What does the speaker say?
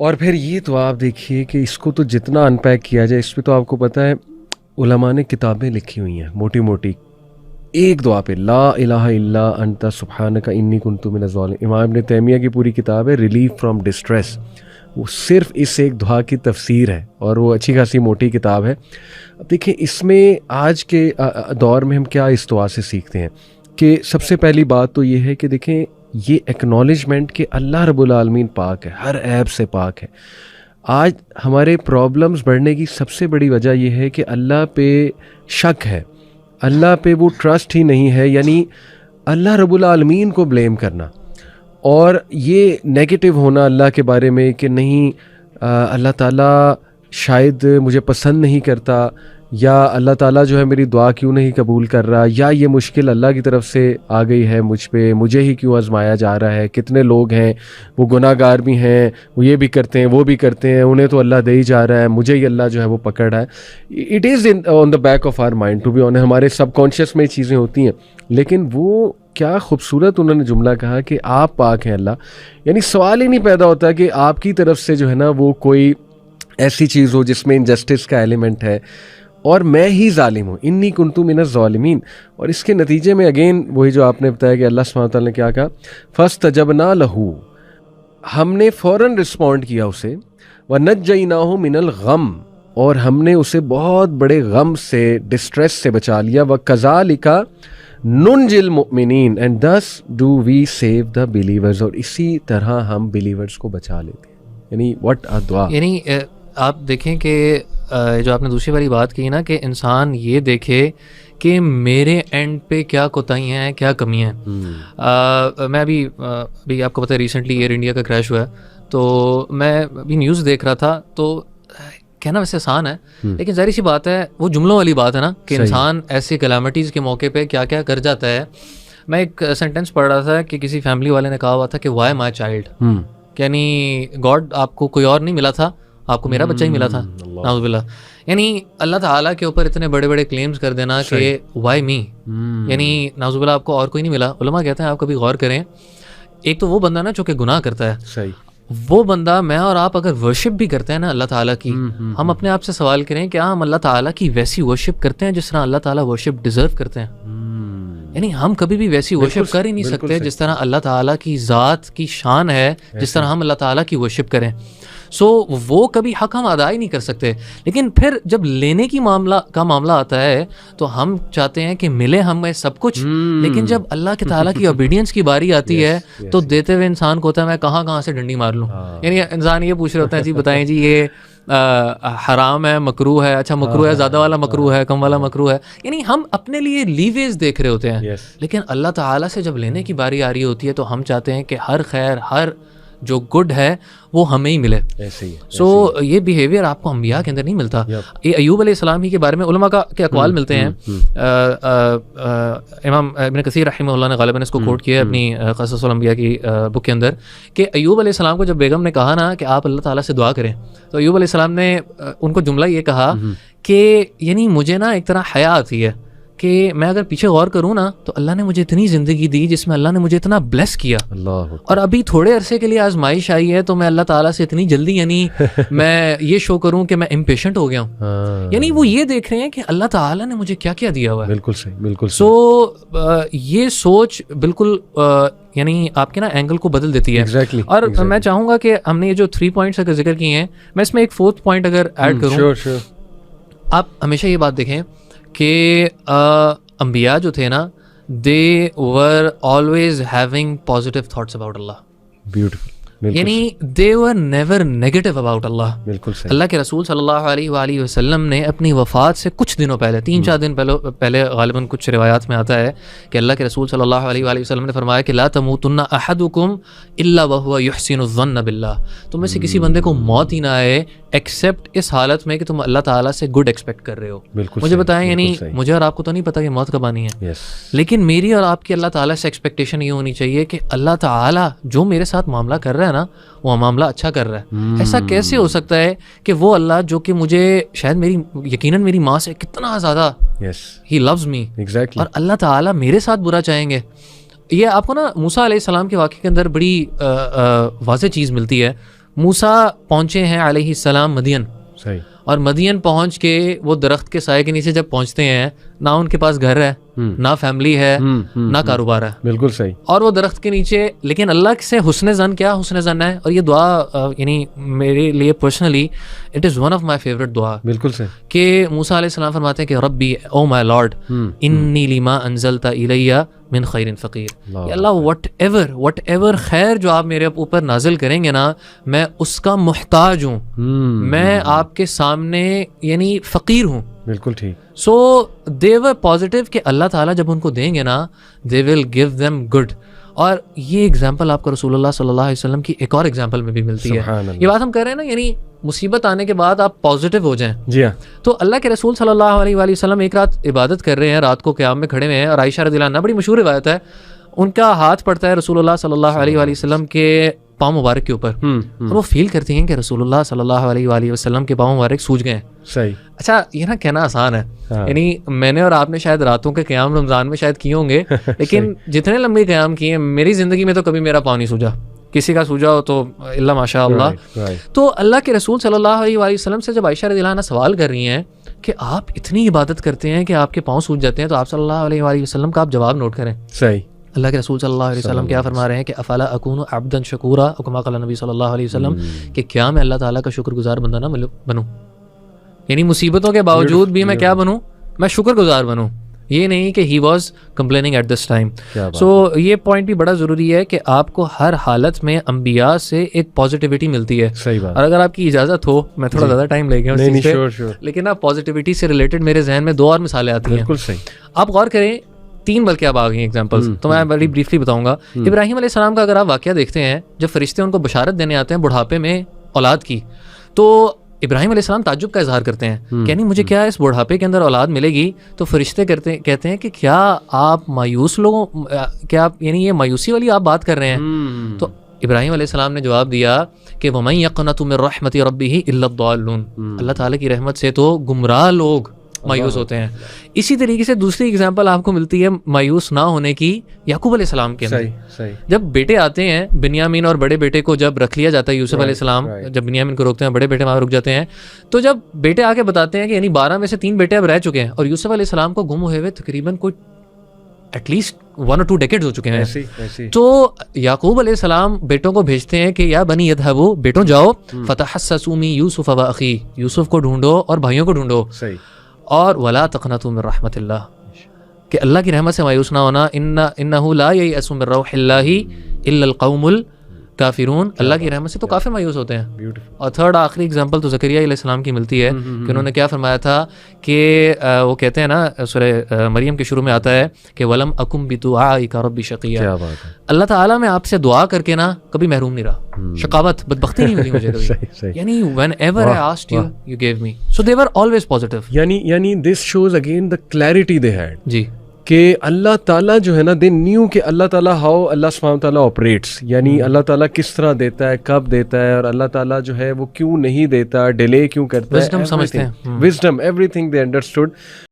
اور پھر یہ تو آپ دیکھیے کہ اس کو تو جتنا ان پیک کیا جائے اس پہ تو آپ کو پتہ ہے علماء نے کتابیں لکھی ہوئی ہیں موٹی موٹی. ایک دعا پہ لا الہ الا انت سبحانک انی کنت من الظالمین. امام ابن تیمیہ کی پوری کتاب ہے ریلیف فرام ڈسٹریس, وہ صرف اس ایک دعا کی تفسیر ہے اور وہ اچھی خاصی موٹی کتاب ہے. اب دیکھیں اس میں آج کے دور میں ہم کیا اس دعا سے سیکھتے ہیں کہ سب سے پہلی بات تو یہ ہے کہ دیکھیں یہ ایکنالجمنٹ کہ اللہ رب العالمین پاک ہے, ہر عیب سے پاک ہے. آج ہمارے پرابلمز بڑھنے کی سب سے بڑی وجہ یہ ہے کہ اللہ پہ شک ہے, اللہ پہ وہ ٹرسٹ ہی نہیں ہے, یعنی اللہ رب العالمین کو بلیم کرنا اور یہ نیگیٹو ہونا اللہ کے بارے میں کہ نہیں اللہ تعالیٰ شاید مجھے پسند نہیں کرتا, یا اللہ تعالیٰ جو ہے میری دعا کیوں نہیں قبول کر رہا, یا یہ مشکل اللہ کی طرف سے آ گئی ہے مجھ پہ, مجھے ہی کیوں آزمایا جا رہا ہے. کتنے لوگ ہیں وہ گناہ گار بھی ہیں, وہ یہ بھی کرتے ہیں وہ بھی کرتے ہیں, انہیں تو اللہ دے ہی جا رہا ہے, مجھے ہی اللہ جو ہے وہ پکڑ رہا ہے. It is on the back of our mind to be on, ہمارے سب کانشیس میں یہ چیزیں ہوتی ہیں. لیکن وہ کیا خوبصورت انہوں نے جملہ کہا کہ آپ پاک ہیں اللہ, یعنی سوال ہی نہیں پیدا ہوتا کہ آپ کی طرف سے جو ہے نا وہ کوئی ایسی چیز ہو جس میں انجسٹس کا ایلیمنٹ ہے اور میں ہی ظالم ہوں, انی کنت من الظالمین. اور اس کے نتیجے میں اگین وہی جو آپ نے بتایا کہ اللہ سبحانہ وتعالیٰ نے کیا کہا, فاستجبنا لہ, ہم نے فوراً رسپونڈ کیا اسے, ونجیناہ من الغم, اور ہم نے اسے بہت بڑے غم سے ڈسٹریس سے بچا لیا, وکذالک ننجی المؤمنین, and thus do we save the believers, اور اسی طرح ہم بلیورز کو بچا لیتے ہیں. یعنی what a دعا. یعنی آپ دیکھیں کہ جو آپ نے دوسری والی بات کی نا کہ انسان یہ دیکھے کہ میرے اینڈ پہ کیا کوتاہیاں ہیں, کیا کمیاں ہیں. میں ابھی آپ کو پتہ ہے ریسنٹلی ایئر انڈیا کا کریش ہوا ہے, تو میں ابھی نیوز دیکھ رہا تھا, تو کہنا ویسے آسان ہے لیکن ظاہر سی بات ہے وہ جملوں والی بات ہے نا کہ انسان ایسی کلیمٹیز کے موقع پہ کیا کیا کر جاتا ہے. میں ایک سینٹینس پڑھ رہا تھا کہ کسی فیملی والے نے کہا ہوا تھا کہ وائی مائی چائلڈ, یعنی گاڈ آپ کو کوئی اور نہیں ملا تھا, آپ کو میرا بچہ ہی ملا تھا, نعوذ باللہ. یعنی اللہ تعالیٰ کے اوپر اتنے بڑے بڑے کلیمز کر دینا کہ وائی می, یعنی نعوذ باللہ آپ کو اور کوئی نہیں ملا. علماء کہتے ہیں آپ کبھی غور کریں, ایک تو وہ بندہ نا جو کہ گناہ کرتا ہے, وہ بندہ میں اور آپ اگر ورشپ بھی کرتے ہیں نا اللہ تعالیٰ کی, ہم اپنے آپ سے سوال کریں کہ ہم اللہ تعالیٰ کی ویسی ورشپ کرتے ہیں جس طرح اللہ تعالیٰ ورشپ ڈیزرو کرتے ہیں. یعنی ہم کبھی بھی ویسی ورشپ کر ہی نہیں سکتے جس طرح اللہ تعالیٰ کی ذات کی شان ہے, جس طرح ہم اللہ تعالیٰ کی ورشپ کریں. سو وہ کبھی حق ہم ادا ہی نہیں کر سکتے. لیکن پھر جب لینے کی معاملہ آتا ہے تو ہم چاہتے ہیں کہ ملے ہمیں سب کچھ, لیکن جب اللہ کے تعالیٰ کی اوبیڈینس کی باری آتی ہے تو دیتے ہوئے انسان کو ہوتا ہے میں کہاں سے ڈنڈی مار لوں. یعنی انسان یہ پوچھ رہے ہوتے ہیں جی بتائیں جی یہ حرام ہے, مکروہ ہے, اچھا مکروہ ہے, زیادہ والا مکروہ ہے, کم والا مکروہ ہے. یعنی ہم اپنے لیے لیویز دیکھ رہے ہوتے ہیں, لیکن اللہ تعالیٰ سے جب لینے کی باری آ رہی ہوتی ہے تو ہم چاہتے ہیں کہ ہر خیر, ہر جو گڈ ہے وہ ہمیں ہی ملے. سو یہ بیہیویئر آپ کو انبیاء کے اندر نہیں ملتا. یہ ایوب علیہ السلام ہی کے بارے میں علماء کے اقوال ملتے ہیں. امام ابن کثیر رحمہ اللہ نے غالباً اس کو کوٹ کیا ہے اپنی قصص الانبیاء کی بک کے اندر کہ ایوب علیہ السلام کو جب بیگم نے کہا نا کہ آپ اللہ تعالیٰ سے دعا کریں, تو ایوب علیہ السلام نے ان کو جملہ یہ کہا کہ یعنی مجھے نا ایک طرح حیا آتی ہے کہ میں اگر پیچھے غور کروں نا تو اللہ نے مجھے اتنی زندگی دی جس میں اللہ نے مجھے اتنا بلیس کیا, اور ابھی تھوڑے عرصے کے لیے آزمائش آئی ہے تو میں اللہ تعالیٰ سے اتنی جلدی یعنی میں یہ شو کروں کہ میں امپیشنٹ ہو گیا ہوں. یعنی وہ یہ دیکھ رہے ہیں کہ اللہ تعالیٰ نے مجھے کیا کیا دیا ہوا ہے. بالکل صحیح, بالکل. سو یہ سوچ بالکل یعنی آپ کے نا اینگل کو بدل دیتی ہے. اور میں چاہوں گا کہ ہم نے یہ جو 3 پوائنٹس اگر ذکر کیے ہیں, میں اس میں ایک 4تھ پوائنٹ اگر ایڈ کروں. آپ ہمیشہ یہ بات دیکھیں کہ انبیاء جو تھے نا they were always having positive thoughts about Allah. Beautiful. یعنی they were never negative about Allah. بالکل صحیح. اللہ کے رسول صلی اللہ علیہ وآلہ وسلم نے اپنی وفات سے کچھ دنوں پہلے 3-4 دن پہلے غالباً کچھ روایات میں آتا ہے کہ اللہ کے رسول صلی اللہ علیہ وآلہ وسلم نے فرمایا کہ لا تموتن احدکم الا وهو يحسن الظن باللہ, تم میں سے کسی بندے کو موت ہی نہ آئے ایکسیپٹ اس حالت میں کہ تم اللہ تعالیٰ سے گڈ ایکسپیکٹ کر رہے ہو. مجھے بتائیں یعنی مجھے اور آپ کو تو نہیں پتا کہ موت کب آنی ہے, لیکن میری اور آپ کی اللہ تعالیٰ سے ایکسپیکٹیشن یہ ہونی چاہیے کہ اللہ تعالیٰ جو میرے ساتھ معاملہ کر رہا ہے نا وہ معاملہ اچھا کر رہا ہے. ایسا کیسے ہو سکتا ہے کہ وہ اللہ جو کہ مجھے شاید یقیناً میری ماں سے کتنا زیادہ ہی لوز می, اور اللہ تعالیٰ میرے ساتھ برا چاہیں گے. یہ آپ کو نا موسیٰ علیہ السلام کے واقعے کے اندر بڑی واضح چیز ملتی ہے. موسیٰ پہنچے ہیں علیہ السلام مدین, صحیح, اور مدین پہنچ کے وہ درخت کے سائے کے نیچے جب پہنچتے ہیں, نہ ان کے پاس گھر ہے, نہ فیملی ہے, نہ کاروبار ہے, بالکل صحیح, اور وہ درخت کے نیچے, لیکن اللہ سے حسن زن, کیا حسن زن ہے. اور یہ دعا یعنی میرے لیے personally it is one of my favourite دعا, بالکل صحیح, کہ موسیٰ علیہ السلام فرماتے ہیں کہ ربی او مائی لارڈ انی لما انزلت الیہ من خیر فقیر, یا اللہ وٹ ایور خیر جو آپ میرے اوپر نازل کریں گے نا, میں اس کا محتاج ہوں, میں آپ کے سامنے یعنی فقیر ہوں. بالکل ٹھیک. سو دے ور پازیٹیو کہ اللہ تعالیٰ جب ان کو دیں گے نا, دے ول گیو دیم گڈ. اور یہ اگزامپل آپ کو رسول اللہ صلی اللہ علیہ وسلم کی ایک اور اگزامپل میں بھی ملتی ہے. یہ بات ہم کہہ رہے ہیں نا, یعنی مصیبت آنے کے بعد آپ پازیٹیو ہو جائیں. جی ہاں, تو اللہ کے رسول صلی اللہ علیہ وآلہ وسلم ایک رات عبادت کر رہے ہیں, رات کو قیام میں کھڑے ہوئے ہیں, اور عائشہ رضی اللہ عنہا, بڑی مشہور روایت ہے, ان کا ہاتھ پڑتا ہے رسول اللہ صلی اللہ علیہ وآلہ وسلم کے پاؤں مبارک کے اوپر, اور وہ فیل کرتی ہیں کہ رسول اللہ صلی اللہ علیہ وآلہ وسلم کے پاؤں مبارک سوج گئے ہیں. صحیح. اچھا یہ نا کہنا آسان ہے, یعنی میں نے اور آپ نے شاید راتوں کے قیام رمضان میں شاید کیے ہوں گے, لیکن جتنے لمبے قیام کیے ہیں میری زندگی میں تو کبھی میرا پاؤں نہیں سوجا. کسی کا سوجا ہو تو اللہ ماشاء اللہ. تو اللہ کے رسول صلی اللہ علیہ وآلہ وسلم سے جب عائشہ رضی اللہ عنہا سوال کر رہی ہیں کہ آپ اتنی عبادت کرتے ہیں کہ آپ کے پاؤں سوج جاتے ہیں, تو آپ صلی اللہ علیہ وآلہ وسلم کا آپ جواب نوٹ کریں. صحیح. اللہ کے رسول صلی اللہ علیہ وسلم کیا فرما رہے ہیں کہ افلا اکون عبدا شکورا, او کما قال نبی صلی اللہ علیہ وسلم, کہ کیا میں اللہ تعالیٰ کا شکر گزار بندہ نہ بنوں, یعنی مصیبتوں کے باوجود بھی میں کیا بنوں, میں شکر گزار بنوں. یہ نہیں کہ ہی was complaining at this time. So یہ پوائنٹ بھی بڑا ضروری ہے کہ آپ کو ہر حالت میں انبیاء سے ایک پازیٹیوٹی ملتی ہے. اور اگر آپ کی اجازت ہو, میں تھوڑا زیادہ ٹائم لے گیا اس چیز پہ, لیکن اب پازیٹیوٹی سے ریلیٹڈ میرے ذہن میں دو اور مثالیں آتی ہیں. بالکل صحیح. آپ غور کریں, تین بلکہ اب آ گئی ایگزامپلس, تو میں بڑی بریفلی بتاؤں گا. ابراہیم علیہ السلام کا اگر آپ واقعہ دیکھتے ہیں, جب فرشتے ان کو بشارت دینے آتے ہیں بڑھاپے میں اولاد کی, تو ابراہیم علیہ السلام تعجب کا اظہار کرتے ہیں کہ یعنی مجھے کیا اس بڑھاپے کے اندر اولاد ملے گی؟ تو فرشتے کہتے ہیں کہ کیا آپ مایوس لوگوں, کیا آپ یعنی یہ مایوسی والی آپ بات کر رہے ہیں؟ تو ابراہیم علیہ السلام نے جواب دیا کہ وَمَن يَقْنَطُ مِن رَحْمَةِ رَبِّهِ إِلَّا الضَّالُّونَ, اللہ تعالیٰ کی رحمت سے تو گمراہ لوگ مایوس ہوتے ہیں. اسی طریقے سے دوسری اگزامپل آپ کو ملتی ہے مایوس نہ ہونے کی یعقوب علیہ السلام کے اندر. جب بیٹے آتے ہیں, بنیامین اور بڑے بیٹے کو جب رکھ لیا جاتا ہے یوسف علیہ السلام, جب بنیامین کو روکتے ہیں بڑے بیٹے وہاں رک جاتے ہیں, تو جب بیٹے آ کے بتاتے ہیں کہ یعنی 12 میں سے 3 بیٹے اب رہ چکے ہیں, اور یوسف علیہ السلام کو گم ہوئے ہوئے تقریباً کوئی ایٹ لیسٹ 1 or 2 ڈیکیڈز ہو چکے ہیں. تو یعقوب علیہ السلام بیٹوں کو بھیجتے ہیں کہ یا بنی یذهبوا, بیٹوں جاؤ, فتحسسوا من یوسف واخیہ, یوسف کو ڈھونڈو اور بھائیوں کو ڈھونڈو, اور ولا تقنطوا من رحمت اللہ, کہ اللہ کی رحمت سے مایوس نہ ہونا. انہ لا ییأس من روح اللہ الا القوم الکافرون, اللہ کی رحمت سے تو کافر مایوس ہوتے ہیں. اور تھرڈ آخری اگزامپل تو زکریا علیہ السلام کی ملتی ہے کہ انہوں نے کیا فرمایا تھا کہ وہ کہتے ہیں نا, سورہ مریم کے شروع میں آتا ہے کہ ولم اکم بدعائک ربی شقیا, اللہ تعالیٰ میں آپ سے دعا کر کے نا کبھی محروم نہیں رہا, شقاوت بدبختی نہیں ملی مجھے کبھی, یعنی whenever I asked you, you gave me. So they were always positive. یعنی this shows again the clarity they had. جی, کہ اللہ تعالیٰ جو ہے نا, دے نیو کہ اللہ تعالیٰ ہاؤ اللہ سبحانہ تعالیٰ آپریٹس, یعنی اللہ تعالیٰ کس طرح دیتا ہے, کب دیتا ہے, اور اللہ تعالیٰ جو ہے وہ کیوں نہیں دیتا, ڈیلے کیوں کرتا ہے, wisdom سمجھتے ہیں, wisdom, everything they understood.